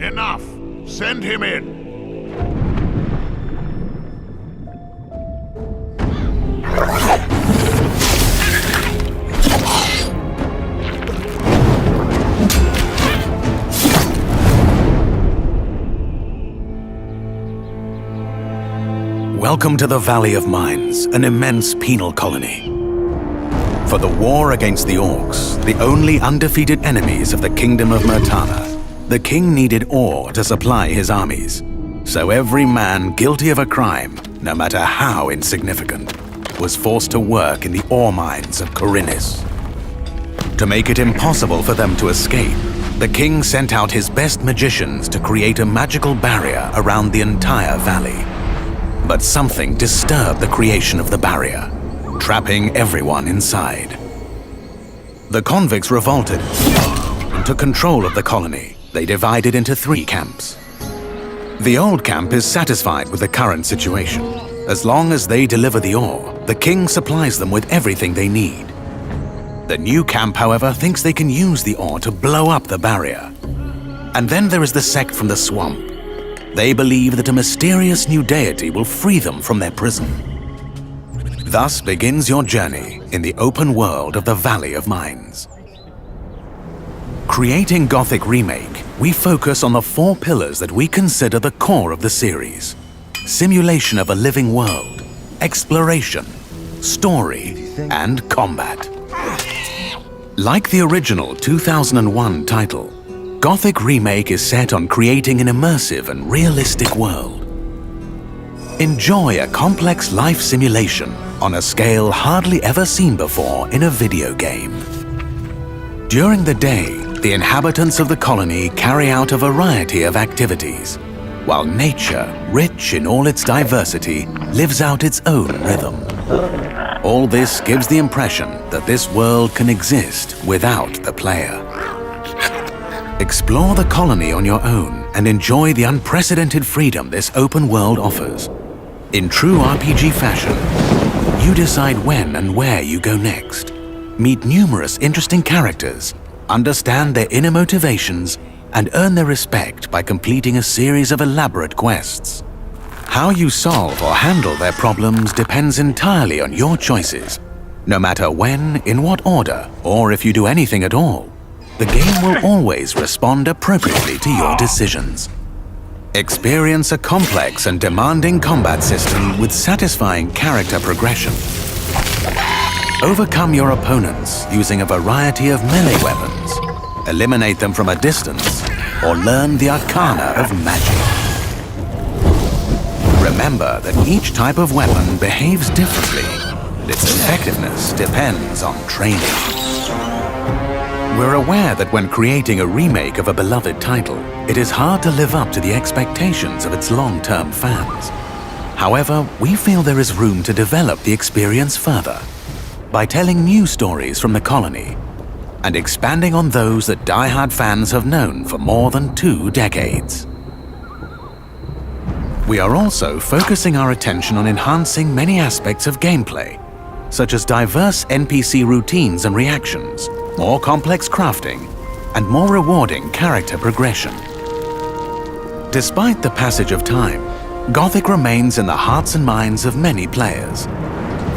Enough! Send him in! Welcome to the Valley of Mines, an immense penal colony. For the war against the orcs, the only undefeated enemies of the Kingdom of Myrtana, the king needed ore to supply his armies. So every man guilty of a crime, no matter how insignificant, was forced to work in the ore mines of Khorinis. To make it impossible for them to escape, the king sent out his best magicians to create a magical barrier around the entire valley. But something disturbed the creation of the barrier, trapping everyone inside. The convicts revolted and took control of the colony. They divided into 3 camps. The old camp is satisfied with the current situation. As long as they deliver the ore, the king supplies them with everything they need. The new camp, however, thinks they can use the ore to blow up the barrier. And then there is the sect from the swamp. They believe that a mysterious new deity will free them from their prison. Thus begins your journey in the open world of the Valley of Mines. Creating Gothic Remake, we focus on the 4 pillars that we consider the core of the series: simulation of a living world, exploration, story, and combat. Like the original 2001 title, Gothic Remake is set on creating an immersive and realistic world. Enjoy a complex life simulation on a scale hardly ever seen before in a video game. During the day, the inhabitants of the colony carry out a variety of activities, while nature, rich in all its diversity, lives out its own rhythm. All this gives the impression that this world can exist without the player. Explore the colony on your own and enjoy the unprecedented freedom this open world offers. In true RPG fashion, you decide when and where you go next. Meet numerous interesting characters, understand their inner motivations, and earn their respect by completing a series of elaborate quests. How you solve or handle their problems depends entirely on your choices. No matter when, in what order, or if you do anything at all, the game will always respond appropriately to your decisions. Experience a complex and demanding combat system with satisfying character progression. Overcome your opponents using a variety of melee weapons, eliminate them from a distance, or learn the arcana of magic. Remember that each type of weapon behaves differently, and its effectiveness depends on training. We're aware that when creating a remake of a beloved title, it is hard to live up to the expectations of its long-term fans. However, we feel there is room to develop the experience further by telling new stories from the colony and expanding on those that die-hard fans have known for more than 2 decades. We are also focusing our attention on enhancing many aspects of gameplay, such as diverse NPC routines and reactions, more complex crafting, and more rewarding character progression. Despite the passage of time, Gothic remains in the hearts and minds of many players.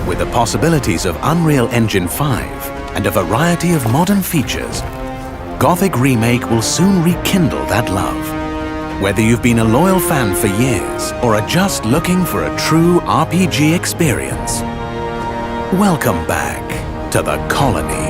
With the possibilities of Unreal Engine 5 and a variety of modern features, Gothic Remake will soon rekindle that love. Whether you've been a loyal fan for years or are just looking for a true RPG experience, welcome back to the colony.